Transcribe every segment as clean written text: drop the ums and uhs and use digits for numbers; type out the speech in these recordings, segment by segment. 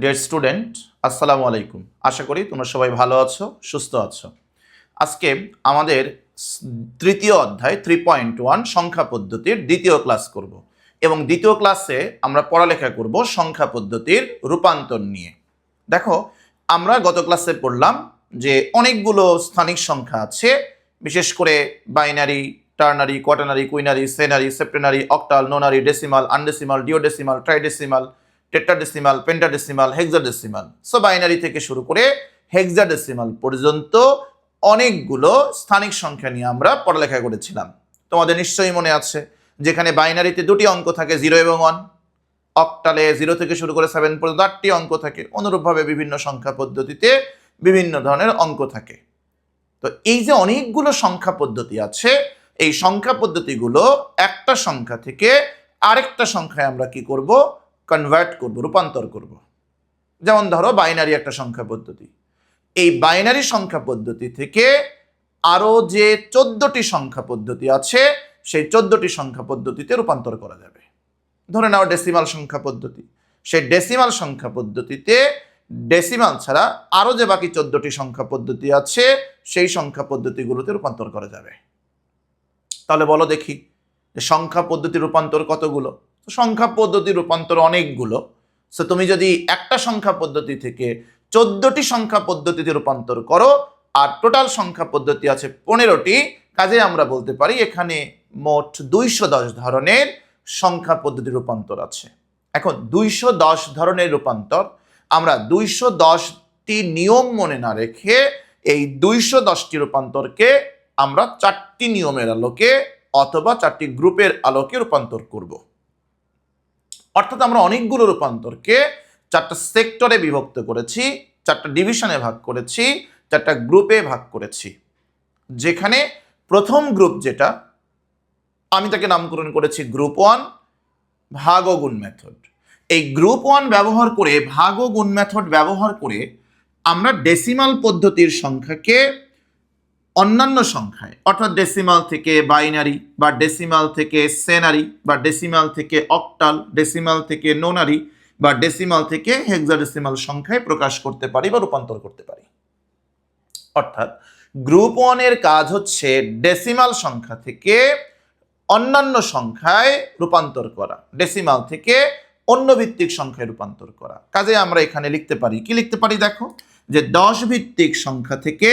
Dear student, আসসালামু আলাইকুম। আশা করি তোমরা সবাই ভালো আছো, সুস্থ আছো। আজকে আমাদের তৃতীয় অধ্যায় 3.1 সংখ্যা পদ্ধতির দ্বিতীয় ক্লাস করব এবং দ্বিতীয় ক্লাসে আমরা পড়ালেখা করব সংখ্যা পদ্ধতির রূপান্তর নিয়ে। দেখো, আমরা গত ক্লাসে পড়লাম যে অনেকগুলো স্থানিক সংখ্যা আছে, বিশেষ করে binary, ternary, quaternary, quinary, senary, septenary, octal, nonary, decimal, undecimal, duodecimal, tridecimal, tetradecimal, pentadecimal, hexadecimal. So binary থেকে শুরু করে হেক্সাডেসিমাল পর্যন্ত অনেকগুলো স্থানিক সংখ্যা নিয়ে আমরা পড়ালেখা করেছিলাম। তোমাদের নিশ্চয়ই মনে আছে যেখানে বাইনারিতে দুটি অঙ্ক থাকে, 0 এবং 1। অক্টালে 0 থেকে শুরু করে 7 পর্যন্ত 8টি অঙ্ক থাকে। অনুরূপভাবে বিভিন্ন সংখ্যা পদ্ধতিতে বিভিন্ন ধরনের অঙ্ক থাকে। তো এই যে অনেকগুলো সংখ্যা পদ্ধতি আছে, এই সংখ্যা পদ্ধতিগুলো একটা সংখ্যা থেকে আরেকটা সংখ্যায় আমরা কি করব? কনভার্ট করব, রূপান্তর করব। যেমন ধরো বাইনারি একটা সংখ্যা পদ্ধতি, এই বাইনারি সংখ্যা পদ্ধতি থেকে আরো যে 14টি সংখ্যা পদ্ধতি আছে সেই 14টি সংখ্যা পদ্ধতিতে রূপান্তর করা যাবে। ধরে নাও ডেসিমাল সংখ্যা পদ্ধতি, সেই ডেসিমাল সংখ্যা পদ্ধতিতে ডেসিমাল ছাড়া আরো যে বাকি 14টি সংখ্যা পদ্ধতি আছে সেই সংখ্যা পদ্ধতিগুলোতে রূপান্তর করা যাবে। তাহলে বলো দেখি, সংখ্যা পদ্ধতির রূপান্তর কতগুলো? সংখ্যা পদ্ধতির রূপান্তর অনেকগুলো। সো তুমি যদি একটা সংখ্যা পদ্ধতি থেকে 14টি সংখ্যা পদ্ধতিতে রূপান্তর করো, আর টোটাল সংখ্যা পদ্ধতি আছে 15টি, কাজে আমরা বলতে পারি এখানে মোট 210 ধরনের সংখ্যা পদ্ধতির রূপান্তর আছে। এখন 210 ধরনের রূপান্তর আমরা 210টি নিয়ম মনে না রেখে এই 210টি রূপান্তরকে আমরা 4টি নিয়মের আলোকে অথবা 4টি গ্রুপের আলোকে রূপান্তর করব। অর্থাৎ আমরা অনেকগুলো রূপান্তরকে 4টা সেক্টরে বিভক্ত করেছি, 4টা ডিভিশনে ভাগ করেছি, 4টা গ্রুপে ভাগ করেছি। যেখানে প্রথম গ্রুপ যেটা, আমি তাকে নামকরণ করেছি গ্রুপ 1, ভাগ ও গুণ মেথড। এই গ্রুপ 1 ব্যবহার করে, ভাগ ও গুণ মেথড ব্যবহার করে আমরা ডেসিমাল পদ্ধতির সংখ্যাকে অন্যান্য সংখ্যায়, অর্থাৎ ডেসিমাল থেকে বাইনারি বা ডেসিমাল থেকে সেনারি বা ডেসিমাল থেকে অক্টাল, ডেসিমাল থেকে নোনারি বা ডেসিমাল থেকে হেক্সাডেসিমাল সংখ্যায় প্রকাশ করতে পারি বা রূপান্তর করতে পারি। অর্থাৎ গ্রুপ 1 এর কাজ হচ্ছে ডেসিমাল সংখ্যা থেকে অন্যান্য সংখ্যায় রূপান্তর করা, ডেসিমাল থেকে অন্য ভিত্তিক সংখ্যায় রূপান্তর করা। কাজে আমরা এখানে লিখতে পারি, কি লিখতে পারি দেখো, যে 10 ভিত্তিক সংখ্যা থেকে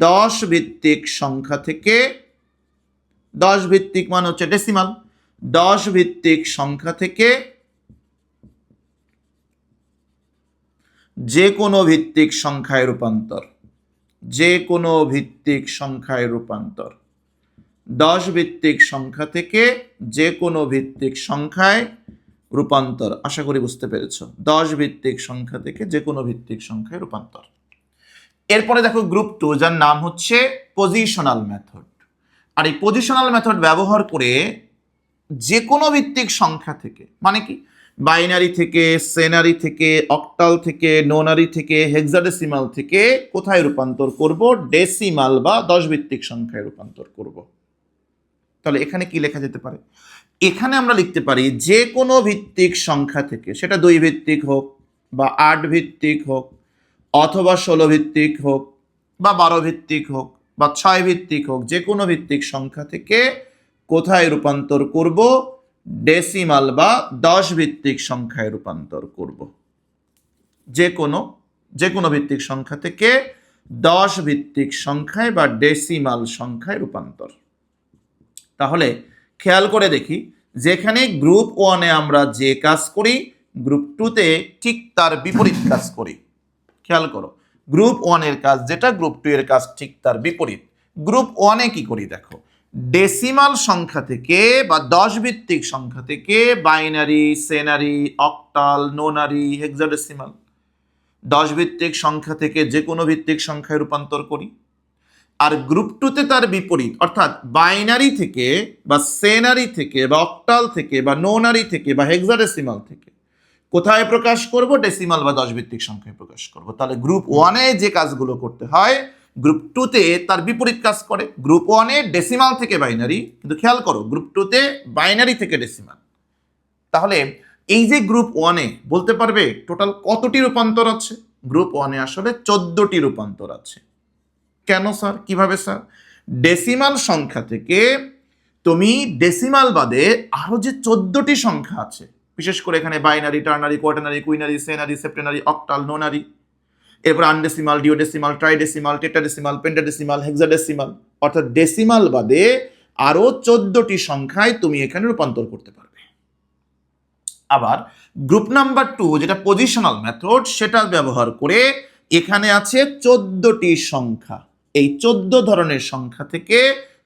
10 ভিত্তিক সংখ্যা থেকে 10 ভিত্তিক মানে হচ্ছে ডেসিমাল, 10 ভিত্তিক সংখ্যা থেকে যে কোনো ভিত্তিক সংখ্যায় রূপান্তর, যে কোনো ভিত্তিক সংখ্যায় রূপান্তর, 10 ভিত্তিক সংখ্যা থেকে যে কোনো ভিত্তিক সংখ্যায় রূপান্তর। আশা করি বুঝতে পেরেছো, 10 ভিত্তিক সংখ্যা থেকে যে কোনো ভিত্তিক সংখ্যায় রূপান্তর। এরপরে দেখো গ্রুপ 2, যার নাম হচ্ছে পজিশনাল মেথড। আর এই পজিশনাল মেথড ব্যবহার করে যে কোনো ভিত্তিক সংখ্যা থেকে, মানে কি, বাইনারি থেকে, সেনারি থেকে, অক্টাল থেকে, নোনারি থেকে, হেক্সাডেসিমাল থেকে কোথায় রূপান্তর করব? ডেসিমাল বা 10 ভিত্তিক সংখ্যায় রূপান্তর করব। তাহলে এখানে কি লেখা যেতে পারে? এখানে আমরা লিখতে পারি যে কোনো ভিত্তিক সংখ্যা থেকে, সেটা 2 ভিত্তিক হোক বা 8 ভিত্তিক হোক অথবা 16 ভিত্তিক হোক বা 12 ভিত্তিক হোক বা 6 ভিত্তিক হোক, যে কোনো ভিত্তিক সংখ্যা থেকে কোথায় রূপান্তর করব? ডেসিমাল বা 10 ভিত্তিক সংখ্যায় রূপান্তর করব। যে কোনো ভিত্তিক সংখ্যা থেকে 10 ভিত্তিক সংখ্যায় বা ডেসিমাল সংখ্যায় রূপান্তর। তাহলে খেয়াল করে দেখি, যেখানে গ্রুপ 1-এ আমরা যে কাজ করি, গ্রুপ 2-তে ঠিক তার বিপরীত কাজ করি। খেয়াল করো, গ্রুপ 1-এর কাজ যেটা, গ্রুপ 2-এর কাজ ঠিক তার বিপরীত। গ্রুপ 1-এ কি করি দেখো, ডেসিমাল সংখ্যা থেকে বা 10 ভিত্তিক সংখ্যা থেকে বাইনারি, সেনারি, অক্টাল, নোনারি, হেক্সাডেসিমাল 10 ভিত্তিক সংখ্যা থেকে যে কোনো ভিত্তিক সংখ্যায় রূপান্তর করি। আর গ্রুপ 2-তে তার বিপরীত, অর্থাৎ বাইনারি থেকে বা সেনারি থেকে বা অক্টাল থেকে বা নোনারি থেকে বা হেক্সাডেসিমাল থেকে কোথায় প্রকাশ করব? ডেসিমাল বা 10 ভিত্তিক সংখ্যায় প্রকাশ করব। তাহলে গ্রুপ 1-এ যে কাজগুলো করতে হয়, গ্রুপ 2-তে তার বিপরীত কাজ করে। গ্রুপ 1-এ ডেসিমাল থেকে বাইনারি, কিন্তু খেয়াল করো গ্রুপ 2-তে বাইনারি থেকে ডেসিমাল। তাহলে এই যে গ্রুপ ওয়ানে বলতে পারবে টোটাল কতটি রূপান্তর আছে? গ্রুপ ওয়ানে আসলে 14টি রূপান্তর আছে। কেন স্যার? কিভাবে স্যার? ডেসিমাল সংখ্যা থেকে তুমি ডেসিমাল বাদে আরো যে 14টি সংখ্যা আছে, বিশেষ করে এখানে binary, ternary, quaternary, quinary, senary, septenary, octal, নোনারি, এরপর আনডেসিমাল, duodecimal, tridecimal, tetradecimal, pentadecimal, hexadecimal, অর্থাৎ ডেসিমাল বাদে আরো 14টি সংখ্যায় তুমি এখানে রূপান্তর করতে পারবে। আবার গ্রুপ নাম্বার 2 যেটা পজিশনাল মেথড, সেটা ব্যবহার করে এখানে আছে 14টি সংখ্যা। এই 14 ধরনের সংখ্যা থেকে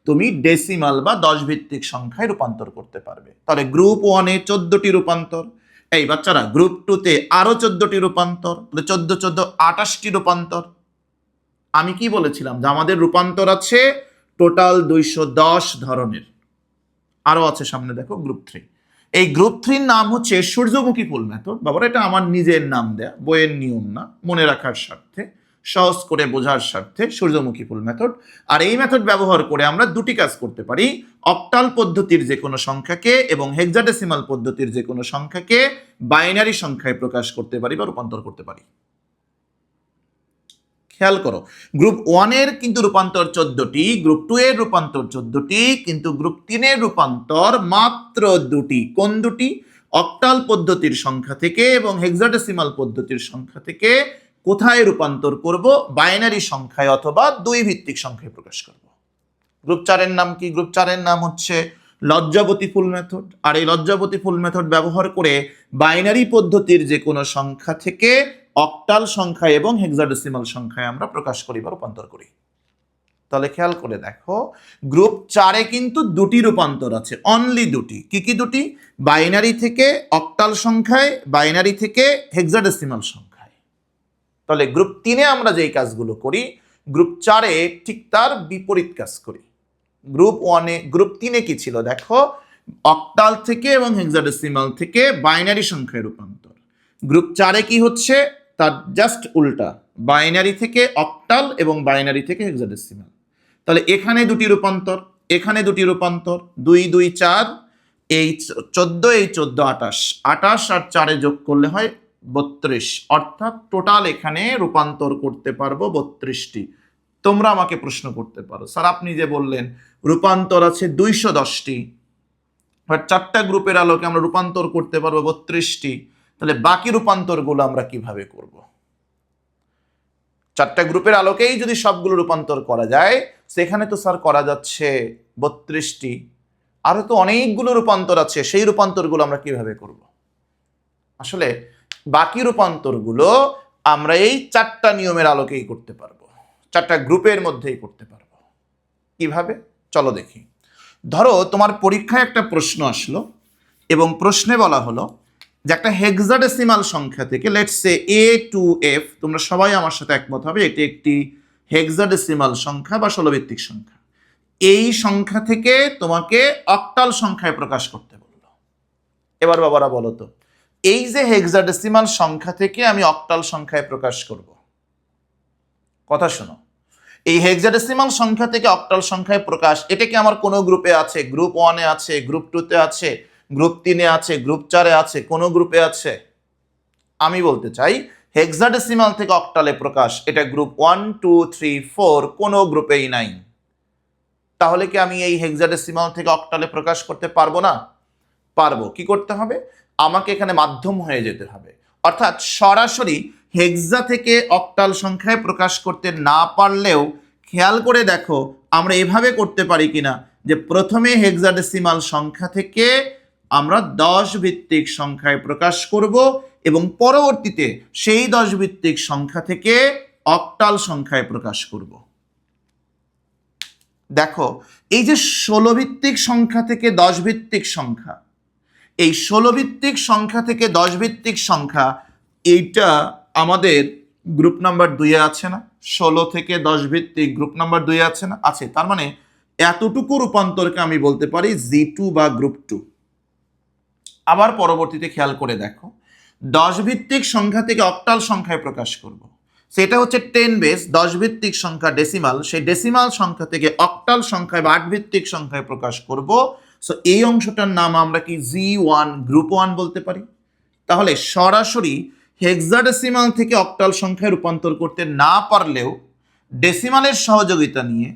তুমি ডেসিমাল বা 10 ভিত্তিক সংখ্যায় রূপান্তর করতে পারবে। তাহলে গ্রুপ 1-এ 14টি রূপান্তর, এই বাচ্চারা গ্রুপ 2-তে আরো 14টি রূপান্তর, 14 14 28টি রূপান্তর। আমি কি বলেছিলাম যে আমাদের রূপান্তর আছে টোটাল 210 ধরনের। আরো আছে সামনে দেখো গ্রুপ 3। এই গ্রুপ 3-র নাম হচ্ছে সূর্যমুখী ফুল মেথড। বাবার এটা আমার নিজের নাম দেয়া, বইয়ের নিয়ম না, মনে রাখার স্বার্থে, সহজ করে বোঝার স্বার্থে সূর্যমুখী ফুল মেথড। আর এই মেথড ব্যবহার করে আমরা দুটি কাজ করতে পারি: অক্টাল পদ্ধতির যে কোনো সংখ্যাকে এবং হেক্সাডেসিমাল পদ্ধতির যে কোনো সংখ্যাকে বাইনারি সংখ্যায় প্রকাশ করতে পারি বা রূপান্তর করতে পারি। খেয়াল করো, গ্রুপ 1-এর কিন্তু রূপান্তর 14টি, গ্রুপ 2-এর রূপান্তর 14টি, কিন্তু গ্রুপ 3-এর রূপান্তর মাত্র 2টি। কোন দুটি? অক্টাল পদ্ধতির সংখ্যা থেকে এবং হেক্সাডেসিমাল পদ্ধতির সংখ্যা থেকে। কোথায় রূপান্তর করব? বাইনারি সংখ্যায় অথবা 2 ভিত্তিক সংখ্যায় প্রকাশ করব। গ্রুপ 4-এর নাম কি? গ্রুপ 4-এর নাম হচ্ছে লজ্জাবতী ফুল মেথড। আর এই লজ্জাবতী ফুল মেথড ব্যবহার করে বাইনারি পদ্ধতির যে কোনো সংখ্যা থেকে অক্টাল সংখ্যা এবং হেক্সাডেসিমাল সংখ্যায় আমরা প্রকাশ করি বা রূপান্তর করি। তাহলে খেয়াল করে দেখো, গ্রুপ 4-এ কিন্তু 2টি রূপান্তর আছে, অনলি 2টি। কি কি 2টি? বাইনারি থেকে অক্টাল সংখ্যায়, বাইনারি থেকে হেক্সাডেসিমাল সংখ্যায়। তাহলে গ্রুপ 3-এ আমরা যেই কাজগুলো করি, গ্রুপ 4-এ ঠিক তার বিপরীত কাজ করি। গ্রুপ 3-এ কি ছিল দেখো? অক্টাল থেকে এবং হেক্সাডেসিমাল থেকে বাইনারি সংখ্যায় রূপান্তর। গ্রুপ 4-এ কি হচ্ছে? তার জাস্ট উল্টা, বাইনারি থেকে অক্টাল এবং বাইনারি থেকে হেক্সাডেসিমাল। তাহলে এখানে 2টি রূপান্তর, এখানে 2টি রূপান্তর, 2 2 4, এই 14, এই 14 28, 28 আর 4-এ যোগ করলে হয় 32, অর্থাৎ টোটাল এখানে রূপান্তর করতে পারবো 32টি। তোমরা আমাকে প্রশ্ন করতে পারো, স্যার আপনি যে বললেন রূপান্তর আছে 210টি, বাট 4টা গ্রুপের আলোকে আমরা রূপান্তর করতে পারবো 32টি, তাহলে বাকি রূপান্তরগুলো আমরা কিভাবে করব? 4টা গ্রুপের আলোকেই যদি সবগুলো রূপান্তর করা যায়, সেখানে তো স্যার করা যাচ্ছে 32টি, আরো তো অনেকগুলো রূপান্তর আছে, সেই রূপান্তরগুলো আমরা কিভাবে করব? আসলে বাকি রূপান্তরগুলো আমরা এই 4টা নিয়মের আলোকেই করতে পারবো, 4টা গ্রুপের মধ্যেই করতে পারবো। কিভাবে? চলো দেখি। ধরো তোমার পরীক্ষায় একটা প্রশ্ন আসলো এবং প্রশ্নে বলা হলো যে একটা হেক্সাডেসিমাল সংখ্যা থেকে, let's say A to F, তোমরা সবাই আমার সাথে একমত হবে এটি একটি হেক্সাডেসিমাল সংখ্যা বা 16 ভিত্তিক সংখ্যা। এই সংখ্যা থেকে তোমাকে অক্টাল সংখ্যায় প্রকাশ করতে বললো। এবার বাবারা বলো তো, এই যে হেক্সাডেসিমাল সংখ্যা থেকে আমি অক্টাল সংখ্যায় প্রকাশ করব, কথা শোনো, এই হেক্সাডেসিমাল সংখ্যা থেকে অক্টাল সংখ্যায় প্রকাশ, এটা কি আমার কোনো গ্রুপে আছে? গ্রুপ 1-এ আছে, গ্রুপ 2-তে আছে, গ্রুপ 3-এ আছে, গ্রুপ 4-এ আছে, কোনো গ্রুপে আছে? আমি বলতে চাই হেক্সাডেসিমাল থেকে অক্টালে প্রকাশ, এটা গ্রুপ 1 2 3 4 কোনো গ্রুপেই নাই। তাহলে কি আমি এই হেক্সাডেসিমাল থেকে অক্টালে প্রকাশ করতে পারবো না? পারবো। কি করতে হবে? আমাকে এখানে মাধ্যম হয়ে যেতে হবে, অর্থাৎ সরাসরি হেক্সা থেকে অক্টাল সংখ্যায় প্রকাশ করতে না পারলেও খেয়াল করে দেখো আমরা এভাবে করতে পারি কিনা, যে প্রথমে হেক্সাডেসিমাল সংখ্যা থেকে আমরা 10 ভিত্তিক সংখ্যায় প্রকাশ করব এবং পরবর্তীতে সেই 10 ভিত্তিক সংখ্যা থেকে অক্টাল সংখ্যায় প্রকাশ করব। দেখো, এই যে 16 ভিত্তিক সংখ্যা থেকে 10 ভিত্তিক সংখ্যা, এই 16 ভিত্তিক সংখ্যা থেকে 10 ভিত্তিক সংখ্যা, এইটা আমাদের গ্রুপ নাম্বার 2-এ আছে না? 16 থেকে 10 ভিত্তিক গ্রুপ নাম্বার 2-এ আছে না? আছে। তার মানে এতটুকু রূপান্তরকে আমি বলতে পারি G2 বা গ্রুপ 2। আবার পরবর্তীতে খেয়াল করে দেখো, 10 ভিত্তিক সংখ্যা থেকে অক্টাল সংখ্যায় প্রকাশ করব, সেটা হচ্ছে 10 বেস 10 ভিত্তিক সংখ্যা ডেসিমাল, সেই ডেসিমাল সংখ্যা থেকে অক্টাল সংখ্যায় বা 8 ভিত্তিক সংখ্যায় প্রকাশ করব। সো এই অংশটার নাম আমরা কি G1 গ্রুপ 1 বলতে পারি। তাহলে সরাসরি হেক্সাডেসিমাল থেকে অক্টাল সংখ্যায় রূপান্তর করতে না পারলেও ডেসিমালের সহযোগিতা নিয়ে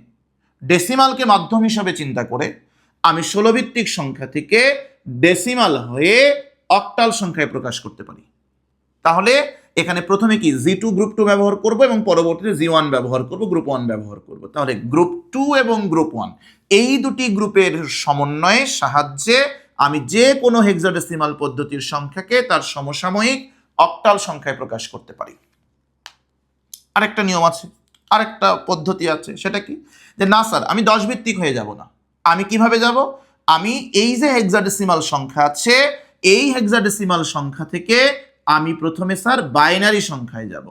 ডেসিমালকে মাধ্যম হিসাবে চিন্তা করে আমি 16 ভিত্তিক সংখ্যা থেকে ডেসিমাল হয়ে অক্টাল সংখ্যায় প্রকাশ করতে পারি। তাহলে এখানে প্রথমে কি G2 গ্রুপ 2 ব্যবহার করব এবং পরবর্তীতে G1 ব্যবহার করব, গ্রুপ 1 ব্যবহার করব। তাহলে গ্রুপ 2 এবং গ্রুপ 1 এই দুটি গ্রুপের সমন্বয়ের সাহায্যে আমি যে কোনো হেক্সাডেসিমাল পদ্ধতির সংখ্যাকে তার সমসাময়িক অক্টাল সংখ্যায় প্রকাশ করতে পারি। আরেকটা নিয়ম আছে, আরেকটা পদ্ধতি আছে, সেটা কি যে না স্যার আমি 10 ভিত্তিক হয়ে যাব না। আমি কিভাবে যাব? আমি এই যে হেক্সাডেসিমাল সংখ্যা আছে এই হেক্সাডেসিমাল সংখ্যা থেকে আমি প্রথমে স্যার বাইনারি সংখ্যায় যাব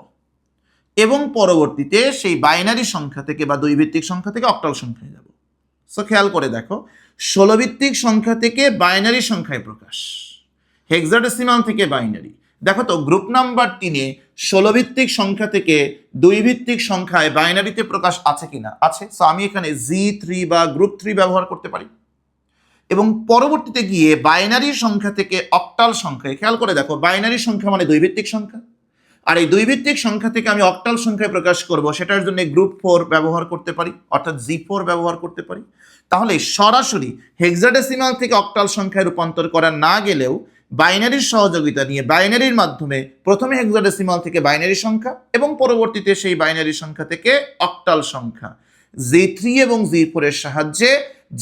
এবং পরবর্তীতে সেই বাইনারি সংখ্যা থেকে বা 2 ভিত্তিক সংখ্যা থেকে অক্টাল সংখ্যায় যাব। সো খেয়াল করে দেখো, 16 ভিত্তিক সংখ্যা থেকে বাইনারি সংখ্যায় প্রকাশ, হেক্সাডেসিমাল থেকে বাইনারি। দেখো তো গ্রুপ নাম্বার 3-এ 16 ভিত্তিক সংখ্যা থেকে 2 ভিত্তিক সংখ্যায় বাইনারিতে প্রকাশ আছে কিনা? আছে। সো আমি এখানে G3 বা গ্রুপ 3 ব্যবহার করতে পারি এবং পরবর্তীতে গিয়ে বাইনারি সংখ্যা থেকে অক্টাল সংখ্যায়, খেয়াল করে দেখো বাইনারি সংখ্যা মানে 2 ভিত্তিক সংখ্যা, আর এই 2 ভিত্তিক সংখ্যা থেকে আমি অক্টাল সংখ্যায় প্রকাশ করব, সেটার জন্য গ্রুপ 4 ব্যবহার করতে পারি, অর্থাৎ G4 ব্যবহার করতে পারি। তাহলে সরাসরি হেক্সাডেসিমাল থেকে অক্টাল সংখ্যায় রূপান্তর করা না গেলেও বাইনারির সহযোগিতা নিয়ে বাইনারির মাধ্যমে প্রথমে হেক্সাডেসিমাল থেকে বাইনারি সংখ্যা এবং পরবর্তীতে সেই বাইনারি সংখ্যা থেকে অক্টাল সংখ্যা G3 এবং G4 এর সাহায্যে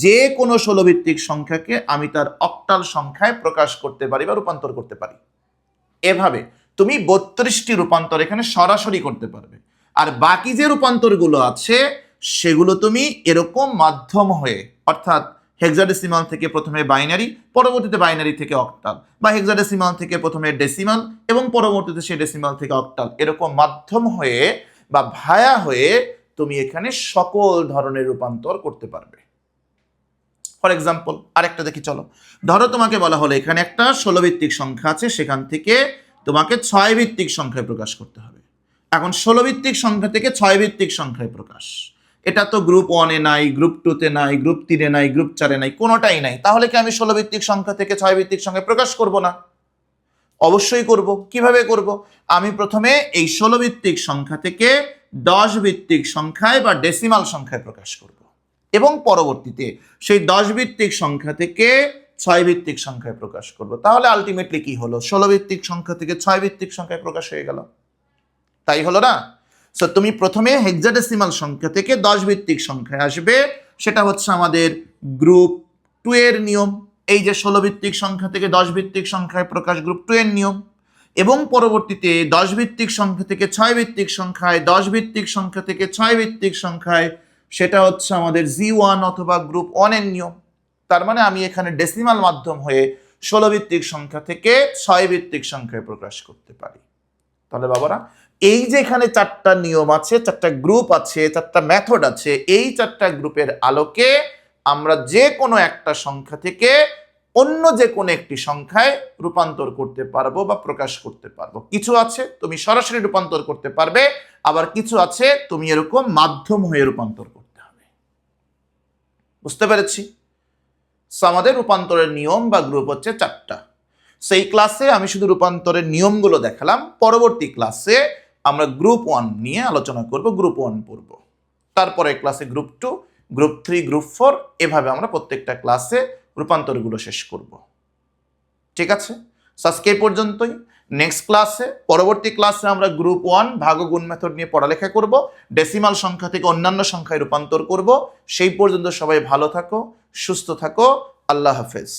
যে কোনো 16 ভিত্তিক সংখ্যাকে আমি তার অক্টাল সংখ্যায় প্রকাশ করতে পারি বা রূপান্তর করতে পারি। এভাবে তুমি 32টি রূপান্তর এখানে সরাসরি করতে পারবে। আর বাকি যে রূপান্তরগুলো আছে সেগুলো তুমি এরকম মাধ্যম হয়ে, অর্থাৎ হেক্সাডেসিমাল থেকে প্রথমে বাইনারি, পরবর্তীতে বাইনারি থেকে অক্টাল, বা হেক্সাডেসিমাল থেকে প্রথমে ডেসিমাল এবং পরবর্তীতে সেই ডেসিমাল থেকে অক্টাল, এরকম মাধ্যম হয়ে বা ভায়া হয়ে তুমি এখানে সকল ধরনের রূপান্তর করতে পারবে। ফর এক্সাম্পল আরেকটা দেখি, চলো। ধরো তোমাকে বলা হলো এখানে একটা 16 ভিত্তিক সংখ্যা আছে, সেখান থেকে তোমাকে 6 ভিত্তিক সংখ্যায় প্রকাশ করতে হবে। এখন 16 ভিত্তিক সংখ্যা থেকে 6 ভিত্তিক সংখ্যায় প্রকাশ, এটা তো গ্রুপ 1-এ নাই, গ্রুপ 2-তে নাই, গ্রুপ 3-এ নাই, গ্রুপ 4-এ নাই, কোনোটাই নাই। তাহলে কি আমি 16 ভিত্তিক সংখ্যা থেকে 6 ভিত্তিক সংখ্যায় প্রকাশ করব না? অবশ্যই করব। কিভাবে করব? আমি প্রথমে এই 16 ভিত্তিক সংখ্যা থেকে 10 ভিত্তিক সংখ্যায় বা ডেসিমাল সংখ্যায় প্রকাশ করব এবং পরবর্তীতে সেই 10 ভিত্তিক সংখ্যা থেকে 6 ভিত্তিক সংখ্যায় প্রকাশ করব। তাহলে আলটিমেটলি কি হলো? 16 ভিত্তিক সংখ্যা থেকে 6 ভিত্তিক সংখ্যায় প্রকাশ হয়ে গেল, তাই হলো না? সো তুমি প্রথমে হেক্সাডেসিমাল সংখ্যা থেকে 10 ভিত্তিক সংখ্যায় আসবে, সেটা হচ্ছে আমাদের গ্রুপ 2 এর নিয়ম। এই যে 16 ভিত্তিক সংখ্যা থেকে 10 ভিত্তিক সংখ্যায় প্রকাশ গ্রুপ 2 এর নিয়ম, এবং পরবর্তীতে 10 ভিত্তিক সংখ্যা থেকে 6 ভিত্তিক সংখ্যায়, 10 ভিত্তিক সংখ্যা থেকে 6 ভিত্তিক সংখ্যায়, সেটা হচ্ছে আমাদের G1 অথবা গ্রুপ 1 এর নিয়ম। তার মানে আমি এখানে ডেসিমাল মাধ্যম হয়ে 16 ভিত্তিক সংখ্যা থেকে 6 ভিত্তিক সংখ্যায় প্রকাশ করতে পারি। তাহলে বাবারা, এই যে এখানে 4টা নিয়ম আছে, 4টা গ্রুপ আছে, 4টা মেথড আছে, এই 4টা গ্রুপের আলোকে আমরা যে কোনো একটা সংখ্যা থেকে অন্য যে কোনো একটি সংখ্যায় রূপান্তর করতে পারবো বা প্রকাশ করতে পারবো। কিছু আছে তুমি সরাসরি রূপান্তর করতে পারবে, আবার কিছু আছে তুমি এরকম মাধ্যম হয়ে রূপান্তর করতে হবে। বুঝতে পেরেছি? আমাদের রূপান্তরের নিয়ম বা গ্রুপ হচ্ছে 4টা। সেই ক্লাসে আমি শুধু রূপান্তরের নিয়মগুলো দেখালাম। পরবর্তী ক্লাসে আমরা গ্রুপ 1 নিয়ে আলোচনা করব, গ্রুপ 1 পড়ব। তারপরে ক্লাসে গ্রুপ 2, গ্রুপ 3, গ্রুপ 4, এভাবে আমরা প্রত্যেকটা ক্লাসে রূপান্তরগুলো শেষ করব। ঠিক আছে? আজকে এই পর্যন্তই। নেক্সট ক্লাসে, পরবর্তী ক্লাসে আমরা গ্রুপ 1 ভাগ ও গুণ মেথড নিয়ে পড়ালেখা করব, ডেসিমাল সংখ্যা থেকে অন্যান্য সংখ্যায় রূপান্তর করব। সেই পর্যন্ত সবাই ভালো থাকো, সুস্থ থাকো। আল্লাহ হাফেজ।